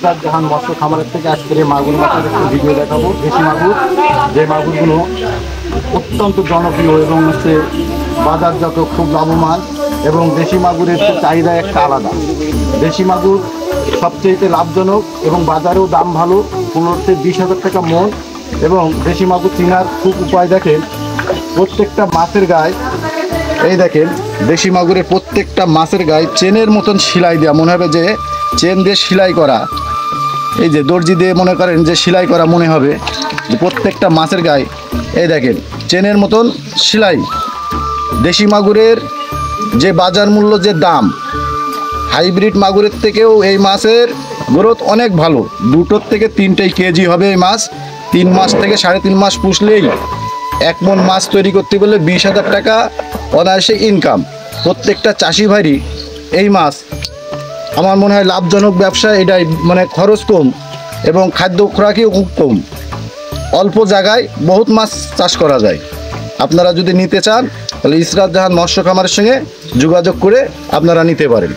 ইসরাত জাহান মৎস্য খামারের থেকে আজকের এই মাগুর মাছের একটু ভিডিও দেখাবো। দেশি মাগুর, যে মাগুরগুলো অত্যন্ত জনপ্রিয় এবং হচ্ছে বাজারজাত খুব লাভবান, এবং দেশি মাগুরের তো চাহিদা একটা আলাদা। দেশি মাগুর সবচেয়ে লাভজনক এবং বাজারেও দাম ভালো, 15-20 হাজার টাকা মন। এবং দেশি মাগুর চিনার খুব উপায় দেখেন, প্রত্যেকটা মাছের গায়ে এই দেখেন, দেশি মাগুরের প্রত্যেকটা মাছের গায়ে চেনের মতন সেলাই দেওয়া, মনে হবে যে চেন দিয়ে সেলাই করা। এই যে দর্জি দিয়ে মনে করেন যে সেলাই করা মনে হবে যে প্রত্যেকটা মাছের গায়ে এই দেখেন চেনের মতন সেলাই। দেশি মাগুরের যে বাজার মূল্য, যে দাম, হাইব্রিড মাগুরের থেকেও এই মাছের গ্রোথ অনেক ভালো। 2 থেকে 3 কেজি হবে এই মাছ। 3 মাস থেকে 3.5 মাস পুষলেই 1 মন মাছ তৈরি করতে বললে 20,000 টাকা অনায়াসে ইনকাম। প্রত্যেকটা চাষি ভাইরই এই মাছ আমার মনে হয় লাভজনক ব্যবসা। এটাই মানে খরচ কম এবং খাদ্য খোরাকিও খুব কম। অল্প জায়গায় বহুত মাছ চাষ করা যায়। আপনারা যদি নিতে চান তাহলে ইসরাত জাহান মৎস্য খামারের সঙ্গে যোগাযোগ করে আপনারা নিতে পারেন।